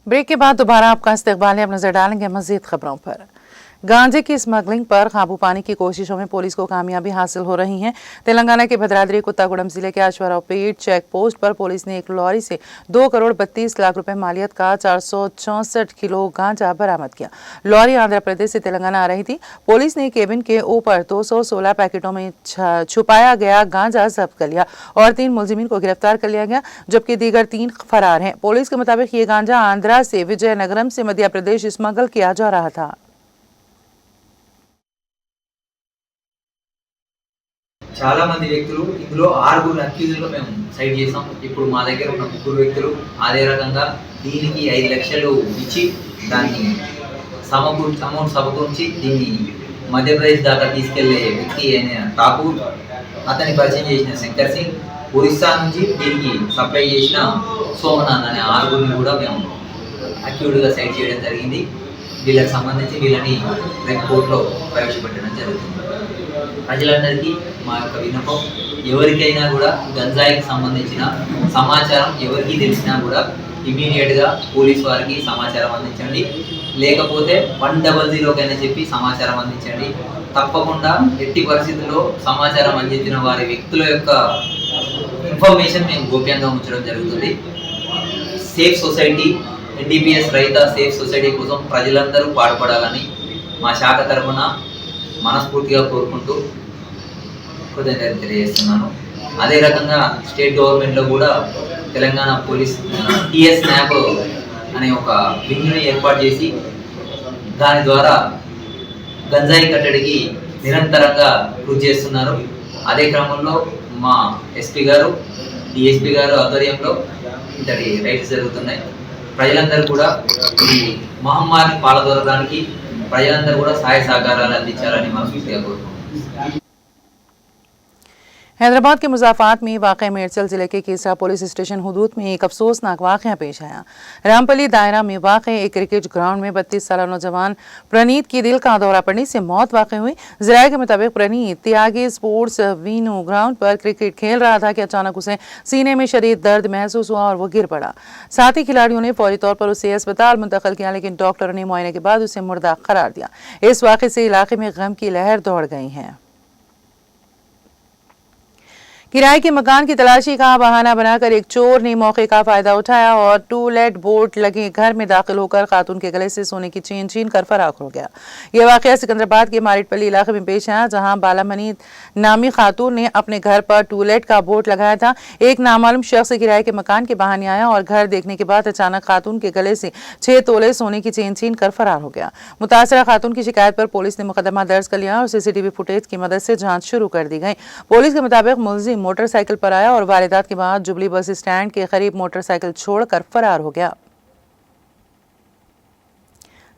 Break के बाद दोबारा आपका इस्तकबाल है। अब नजर डालेंगे मजीद खबरों पर। गांजे की स्मगलिंग पर काबू पाने की कोशिशों में पुलिस को कामयाबी हासिल हो रही है। तेलंगाना के भद्राद्री कुत्तागुड़म जिले के अश्वरावपेट चेक पोस्ट पर पुलिस ने एक लॉरी से 2 करोड़ 32 लाख रुपए मालियत का 464 किलो गांजा बरामद किया। लॉरी आंध्र प्रदेश से तेलंगाना आ रही थी। पुलिस ने केबिन के ऊपर 216 पैकेटों में छुपाया गया गांजा जब्त कर लिया और 3 मुलजिमीन को गिरफ्तार कर लिया गया, जबकि दीगर 3 फरार हैं। पुलिस के मुताबिक ये गांजा आंध्रा से विजयनगरम से मध्य प्रदेश स्मगल किया जा रहा था। చాలా మంది వ్యక్తులు ఇందులో 6 అక్యూజ్లు మేము సైడ్ చేసాం. ఇప్పుడు మా దగ్గర ఉన్న 3 వ్యక్తులు అదే రకంగా దీనికి 5 లక్షలు ఇచ్చి దాన్ని అమౌంట్ సమకూర్చి దీన్ని మధ్యప్రదేశ్ దాకా తీసుకెళ్లే వ్యక్తి అయిన ఠాకూర్, అతని పరిచయం చేసిన శంకర్ సింగ్, ఒరిస్సా నుంచి దీనికి సప్లై చేసిన సోమనాథ్ అనే 6 కూడా మేము అక్యూజ్గా సైడ్ చేయడం జరిగింది. వీళ్ళకి సంబంధించి వీళ్ళని రేపు కోర్టులో ప్రవేశపెట్టడం జరుగుతుంది. ప్రజలందరికీ మా యొక్క విన్నపం, ఎవరికైనా కూడా గంజాయికి సంబంధించిన సమాచారం ఎవరికి తెలిసినా కూడా ఇమీడియట్గా పోలీస్ వారికి సమాచారం అందించండి. లేకపోతే 100కైనా చెప్పి సమాచారం అందించండి. తప్పకుండా ఎట్టి పరిస్థితుల్లో సమాచారం అందించిన వారి వ్యక్తుల యొక్క ఇన్ఫర్మేషన్ మేము గోప్యంగా ఉంచడం జరుగుతుంది. Safe society, NDPS raita safe society కోసం ప్రజలందరూ పాటుపడాలని మా శాఖ తరఫున మనస్ఫూర్తిగా కోరుకుంటూ కృతజ్ఞతలు తెలియజేస్తున్నాను. అదే రకంగా స్టేట్ గవర్నమెంట్లో కూడా తెలంగాణ పోలీస్ టీఎస్ స్నాప్ అనే ఒక వింగ్ని ఏర్పాటు చేసి దాని ద్వారా గంజాయి కట్టడికి నిరంతరంగా కృషి చేస్తున్నారు. అదే క్రమంలో మా ఎస్పీ గారు, డిఎస్పీ గారు ఆధ్వర్యంలో ఇంతటి రైడ్స్ జరుగుతున్నాయి. ప్రజలందరూ కూడా ఈ మహమ్మారిని పాల్గొనడానికి ప్రజలందరూ కూడా సహాయ సహకారాలు అందించాలని మనస్ఫూర్తిగా కోరుకుంటున్నాను. हैदराबाद के मुजाफात में वाक़ मेरचल जिले के केसरा पुलिस स्टेशन हुदूद में एक अफसोसनाक वाक़या पेश आया। रामपली दायरा में वाक़ एक क्रिकेट ग्राउंड में 32 साल नौजवान प्रणीत की दिल का दौरा पड़ने से मौत वाक़ हुई। ज़राए के मुताबिक प्रणीत त्यागी स्पोर्ट्स वीनू ग्राउंड पर क्रिकेट खेल रहा था कि अचानक उसे सीने में शदीद दर्द महसूस हुआ और वो गिर पड़ा। साथ ही खिलाड़ियों ने फौरी तौर पर उसे अस्पताल मुंतकिल किया, लेकिन डॉक्टरों ने मुआयने के बाद उसे मुर्दा करार दिया। इस वाक़े से इलाके में गम की लहर दौड़ गई है। किराए के मकान की तलाशी का बहाना बनाकर एक चोर ने मौके का फायदा उठाया और टूलेट बोर्ड लगे घर में दाखिल होकर खातून के गले से सोने की चेन छीन कर फरार हो गया। यह वाकया सिकंदराबाद के मारिटपल्ली इलाके में पेश आया, जहां बालामनी नामी खातून ने अपने घर पर टूलेट का बोर्ड लगाया था। एक नामालूम शख्स किराए के मकान के बहाने आया और घर देखने के बाद अचानक खातून के गले से 6 तोले सोने की चेन छीन कर फरार हो गया। मुतासरा खातून की शिकायत पर पुलिस ने मुकदमा दर्ज कर लिया और सीसीटीवी फुटेज की मदद से जांच शुरू कर दी गई। पुलिस के मुताबिक मुलजिम मोटरसाइकिल पर आया और वारदात के बाद जुबली बस स्टैंड के करीब मोटरसाइकिल छोड़कर फरार हो गया।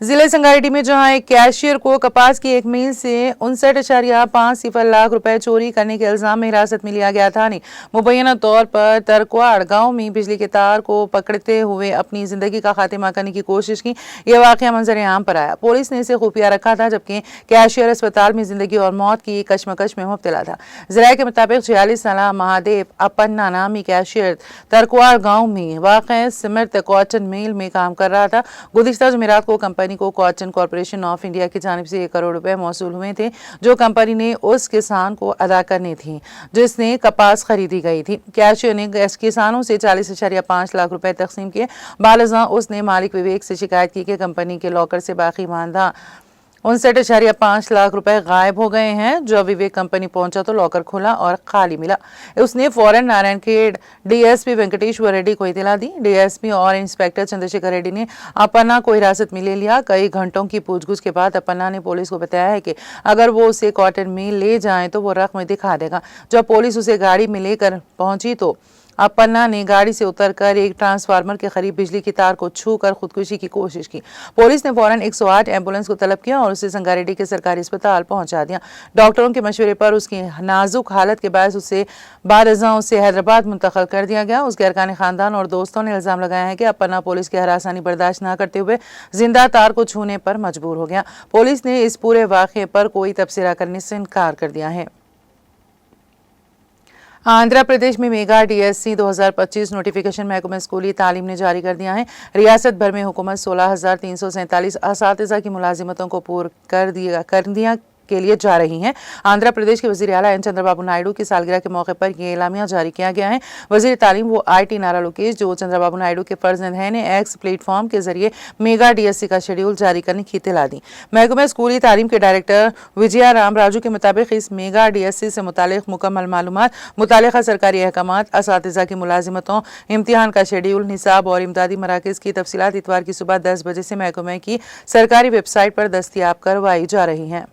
जिले संगारेड्डी में जहां एक कैशियर को कपास की एक मिल से 59.50 लाख रुपए चोरी करने के इल्जाम में हिरासत में लिया गया था ने मुबैना तौर पर तरक्वाड़ गांव में बिजली के तार को पकड़ते हुए अपनी जिंदगी का खात्मा करने की कोशिश की। यह वाकया मंजर आम पर आया। पुलिस ने इसे खुफिया रखा था, जबकि कैशियर अस्पताल में जिंदगी और मौत की कशमकश में मुब्तला था। ज़राए के मुताबिक 46 साल महादेव अपन्ना नामी कैशियर तरक्वाड़ गाँव में वाक़ सिमरत कॉटन मिल में काम कर रहा था। गुज़िश्ता जुमेरात को कंपनी को कॉटन कॉर्पोरेशन ऑफ इंडिया की जानिब से 1 करोड़ रुपए मौसूल हुए थे, जो कंपनी ने उस किसान को अदा करनी थी जिसने कपास खरीदी गई थी। कैशियर ने किसानों से 40.5 लाख रुपए तकसीम किए। बालजा उसने मालिक विवेक से शिकायत की कि कंपनी के लॉकर से बाकी मानदा 59.5 लाख रुपए गायब हो गए हैं। जब विवेक कंपनी पहुंचा तो लॉकर खुला और खाली मिला। उसने फौरन नारायणखेड़ डीएसपी वेंकटेश्वर रेड्डी को इतला दी। डीएसपी और इंस्पेक्टर चंद्रशेखर रेड्डी ने अपन्ना को हिरासत में ले लिया। कई घंटों की पूछगछ के बाद अपन्ना ने पुलिस को बताया है कि अगर वो उसे कॉटन मिल ले जाए तो वो रकम दिखा देगा। जब पुलिस उसे गाड़ी में लेकर पहुंची तो अब पन्ना ने गाड़ी से उतरकर एक ट्रांसफार्मर के करीब बिजली की तार को छूकर खुदकुशी की कोशिश की। पुलिस ने फौरन 108 एम्बुलेंस को तलब किया और उसे संगारेड्डी के सरकारी अस्पताल पहुंचा दिया। डॉक्टरों के मशवरे पर उसकी नाजुक हालत के बायस उसे बाद अज़ां से हैदराबाद मुंतकिल कर दिया गया। उसके अरकान खानदान और दोस्तों ने इल्जाम लगाया है कि अब पन्ना पुलिस की हरासानी बर्दाश्त न करते हुए जिंदा तार को छूने पर मजबूर हो गया। पुलिस ने इस पूरे वाक़े पर कोई तबसरा करने से इनकार कर दिया है। आंध्र प्रदेश में मेगा DSC 2025 नोटिफिकेशन महकमा स्कूली तालीम ने जारी कर दिया है। रियासत भर में हुकूमत 16,347 असातिज़ा की मुलाजिमतों को पूर्ण कर दिया के लिए जा रही हैं। आंध्र प्रदेश के वज़ीर आला एन चंद्रबाबू नायडू की सालगिरह के मौके पर यह एलामिया जारी किया गया है। वज़ीर तालीम वो IT नारा लोकेश, जो चंद्रबाबू नायडू के फर्जंद हैं, ने एक्स प्लेटफॉर्म के जरिए मेगा DSC का शेड्यूल जारी करने की इत्तला दी। महकमा स्कूली तालीम के डायरेक्टर विजया राम राजू के मुताबिक इस मेगा DSC से मुतालिक मुकम्मल मालूमात, मुतालिका सरकारी अहकामात, असातिज़ा की मुलाजिमतों, इम्तिहान का शेड्यूल, निसाब और इमदादी मराकज़ की तफसीलात इतवार की सुबह 10 बजे से महकमे की सरकारी वेबसाइट पर दस्तियाब करवाई जा रही हैं।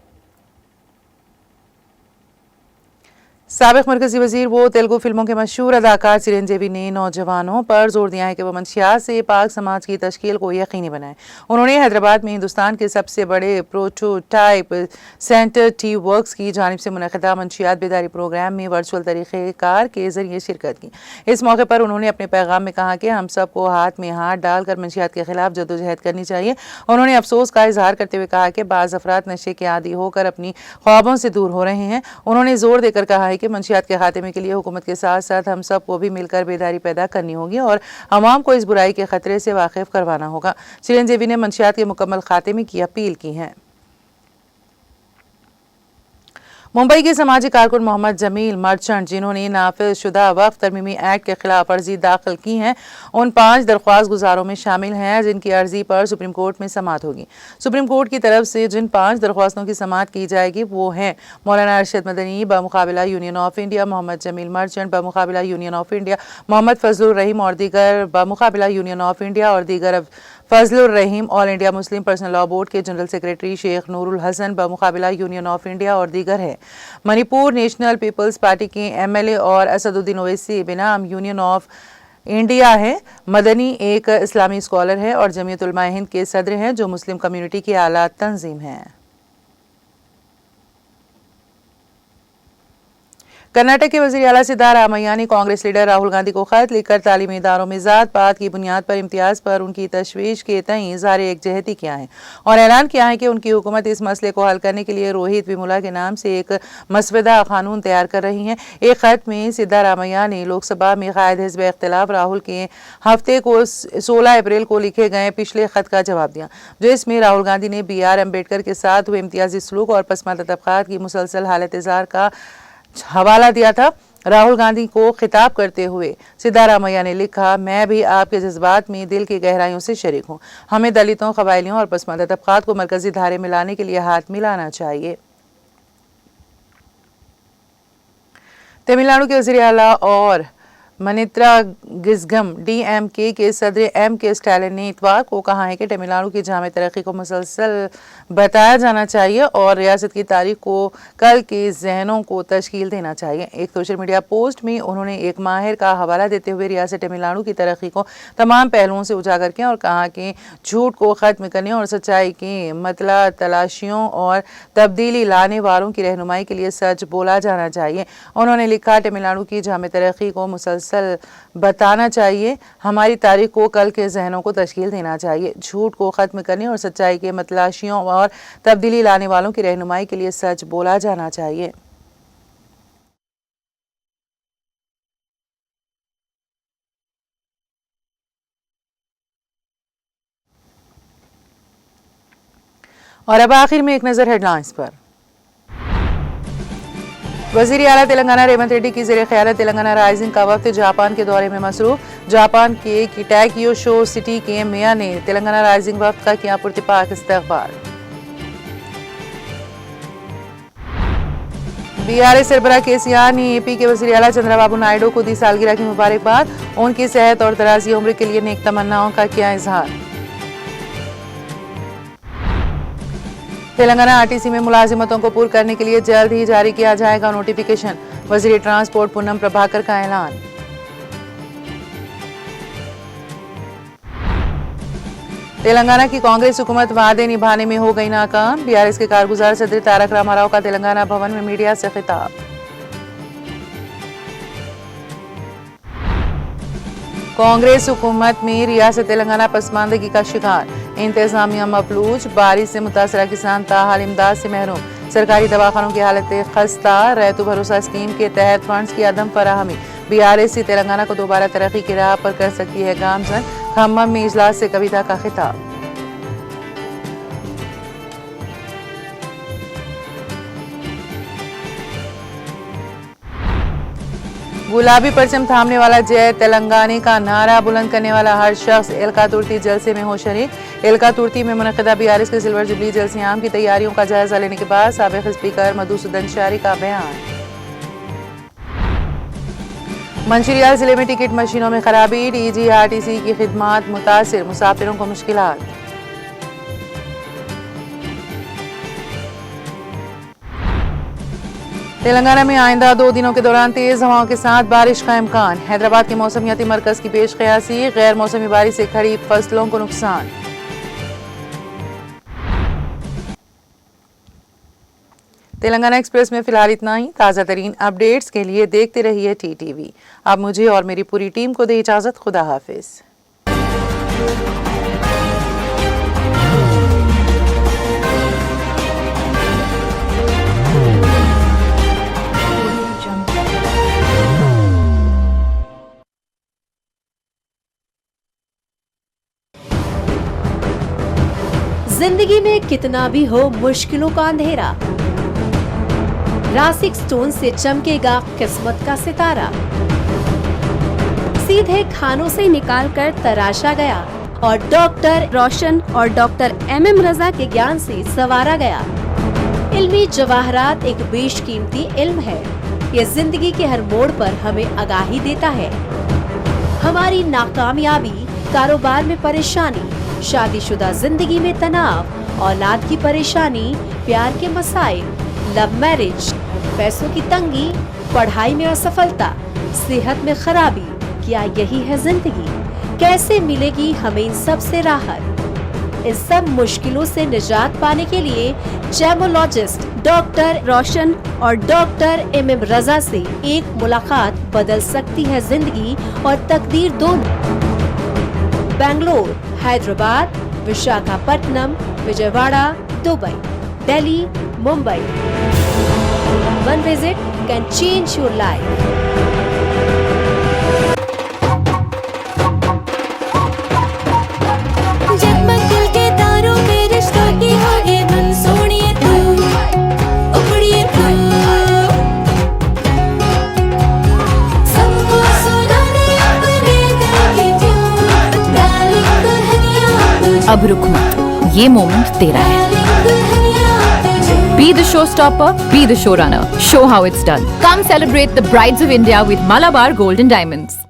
साबिक मरकजी वजीर वो तेलुगु फिल्मों के मशहूर अदाकार चिरंजीवी ने नौजवानों पर जोर दिया है कि वह मंशियात से पाक समाज की तश्कील को यकीनी बनाएं। उन्होंने हैदराबाद में हिंदुस्तान के सबसे बड़े प्रोटोटाइप सेंटर टी वर्क्स की जानिब से मुनक़िदा मंशियात बेदारी प्रोग्राम में वर्चुअल तरीक़ेकार के जरिए शिरकत की। इस मौके पर उन्होंने अपने पैगाम में कहा कि हम सबको हाथ में हाथ डालकर मंशियात के खिलाफ जदोजहद करनी चाहिए। उन्होंने अफसोस का इजहार करते हुए कहा कि बाज़ अफराद नशे के आदी होकर अपनी ख्वाबों से दूर हो रहे हैं। उन्होंने जोर देकर कहा है कि मंशियात के खात्मे के लिए हुकूमत के साथ साथ हम सब को भी मिलकर बेदारी पैदा करनी होगी और अवाम को इस बुराई के खतरे से वाकिफ करवाना होगा। चिरंजीवी ने मंशियात के मुकम्मल खात्मे की अपील की है। मुंबई के समाजी कारकुन मोहम्मद जमील मर्चेंट, जिन्होंने नाफिज शुदा वक्फ तरमीमी एक्ट के खिलाफ अर्जी दाखिल की हैं, उन 5 दरख्वास्त गुजारों में शामिल हैं जिनकी अर्जी पर सुप्रीम कोर्ट में समाअत होगी। सुप्रीम कोर्ट की तरफ से जिन 5 दरख्वास्तों की समाअत की जाएगी वो हैं मौलाना अरशद मदनी बमुकाबिला union of India, Mohammad Jameel merchant बमुकाबिला union of India, Mohammad Fazlur Rahim और दीगर बमुकाबिला यूनियन ऑफ इंडिया और दीगर Fazlur Rahim all India Muslim personal law board के जनरल सेक्रेटरी शेख नूरुल हसन बमुकाबिला यूनियन ऑफ इंडिया और दीगर है। मणिपुर नेशनल पीपल्स पार्टी के MLA और असदुद्दीन ओवैसी बेनाम यूनियन ऑफ इंडिया है। मदनी एक इस्लामी स्कॉलर है और जमीयत उलमा हिंद के सदर हैं, जो मुस्लिम कम्युनिटी की आला तंजीम है। कर्नाटक के वज़ीर आला सिद्धारामैया ने कांग्रेस लीडर राहुल गांधी को खत लिखकर तालीमी इदारों में ज़ात पात की बुनियाद पर इम्तियाज़ पर उनकी तशवीश के तईं इज़हार एकजहती किया है और ऐलान किया है कि उनकी हुकूमत इस मसले को हल करने के लिए रोहित विमुला के नाम से एक मसवदा कानून तैयार कर रही है। एक खत में सिद्धारामैया ने लोकसभा में कायद हिज़्ब इख्तिलाफ राहुल के हफ्ते को 16 अप्रैल को लिखे गए पिछले खत का जवाब दिया, जो इसमें राहुल गांधी ने BR अम्बेडकर के साथ हुए इम्तियाजी सलूक और पसमानदा तबकात की मुसलसल हालत इज़हार का हवाला दिया था। राहुल गांधी को खिताब करते हुए सिद्धारामैया ने लिखा, मैं भी आपके जज्बात में दिल की गहराइयों से शरीक हूँ। हमें दलितों, कबायलियों और पसमानदा तबकात को मरकजी धारे में लाने के लिए हाथ मिलाना चाहिए। तमिलनाडु के वज़ीर आला और मनित्रा गिज़गम DMK के सदर MK स्टालिन ने इतवार को कहा है कि तमिलनाडु की जामे तरक्की को मुसलसल बताया जाना चाहिए और रियासत की तारीख को कल के जहनों को तश्कील देना चाहिए। एक सोशल मीडिया पोस्ट में उन्होंने एक माहिर का हवाला देते हुए रियासत तमिलनाडु की तरक्की को तमाम पहलुओं से उजागर किया और कहा कि झूठ को ख़त्म करने और सच्चाई की मतला तलाशियों और तब्दीली लाने वालों की रहनुमाई के लिए सच बोला जाना चाहिए। उन्होंने लिखा, तमिलनाडु की जामे तरक्की को मुसलसल बताना चाहिए, हमारी तारीख को कल के जहनों को तश्कील देना चाहिए, झूठ को ख़त्म करने और सच्चाई के मतलाशियों और तब्दीली लाने वालों की रहनुमाई के लिए सच बोला जाना चाहिए। और अब आखिर में एक नज़र हेडलाइंस पर। वज़ीर आला तेलंगाना रेवंत रेड्डी की ज़ेरे क़यादत तेलंगाना राइजिंग का वक्त जापान के दौरे में मसरूफ। जापान के किटाक्योशो सिटी के मेयर ने तेलंगाना राइजिंग वक्त का किया पुरतपाक इस्तकबाल। BRS सरबराह KCR ने AP के वज़ीर आला चंद्रबाबू नायडू को दी सालगिरह की मुबारकबाद। उनकी सेहत और दराज़ी उम्र के लिए नेक तमन्नाओं का किया इजहार। तेलंगाना RTC में मुलाजिमतों को पूर्ण करने के लिए जल्द ही जारी किया जाएगा नोटिफिकेशन। वज़ीर ट्रांसपोर्ट पूनम प्रभाकर का ऐलान। तेलंगाना की कांग्रेस हुकूमत वादे निभाने में हो गई नाकाम। बीआरएस के कारगुजार सदर तारक रामाराव का तेलंगाना भवन में मीडिया से खिताब। कांग्रेस हुकूमत में रियासत तेलंगाना पसमानदगी का शिकार। इंतजामिया मफलूज, बारिश से मुतासरा किसान ताहाल इमदाद से महरूम। सरकारी दवाखानों की हालत खस्ता। रैतु भरोसा स्कीम के तहत फंड्स की अदम फराहमी। बीआरएस से तेलंगाना को दोबारा तरक्की की राह पर कर सकती है गामजन। खम्मम में इजलास से कविता का खिताब। गुलाबी परचम थामने वाला जय तेलंगाना का नारा बुलंद करने वाला हर शख्स एलका तुर्ती जलसे में हो शरीक। एलका तुर्ती में मुनक़िदा बीआरएस के सिल्वर जुबली जलसियाम की तैयारियों का जायजा लेने के बाद साबिक़ स्पीकर मधुसूदन शारी का बयान। मंचिरियाल जिले में टिकट मशीनों में खराबी। डीजीआरटीसी की खिदमात मुतासिर, मुसाफिरों को मुश्किलात। तेलंगाना में आइंदा 2 दिनों के दौरान तेज हवाओं के साथ बारिश का इम्कान। हैदराबाद के मौसमियाती मरकज की पेश क़यासी। गैर मौसमी बारिश से खरीफ फसलों को नुकसान। तेलंगाना एक्सप्रेस में फिलहाल इतना ही। ताज़ा तरीन अपडेट्स के लिए देखते रहिए टीटीवी। अब मुझे और मेरी पूरी टीम को दे इजाज़त। खुदा हाफिज। जिंदगी में कितना भी हो मुश्किलों का अंधेरा, रासिक स्टोन से चमकेगा किस्मत का सितारा। सीधे खानों से निकालकर तराशा गया और डॉक्टर रोशन और डॉक्टर MM रजा के ज्ञान से संवारा गया। इल्मी जवाहरात एक बेशकीमती इल्म है। ये जिंदगी के हर मोड़ पर हमें आगाही देता है। हमारी नाकामयाबी, कारोबार में परेशानी, शादीशुदा जिंदगी में तनाव, औलाद की परेशानी, प्यार के मसाइल, लव मैरिज, पैसों की तंगी, पढ़ाई में असफलता, सेहत में खराबी, क्या यही है जिंदगी? कैसे मिलेगी हमें इन सब से राहत? इस सब मुश्किलों से निजात पाने के लिए जेमोलॉजिस्ट डॉक्टर रोशन और डॉक्टर MM रजा से एक मुलाकात बदल सकती है जिंदगी और तकदीर दोनों। Bangalore, Hyderabad, Visakhapatnam, Vijayawada, Dubai, Delhi, Mumbai. One visit can change your life. जगमग दिल के तारों में रिश्तों की होगी धुन, सोनिए तू, उखड़िए तू। सबको सुनाने अपने दिल की ट्यून, डार्लिंग दुल्हनिया तुझे। अब रुक मत, ये मोमेंट तेरा है। Be the showstopper, be the showrunner. Show how it's done. Come celebrate the Brides of India with Malabar Gold and Diamonds.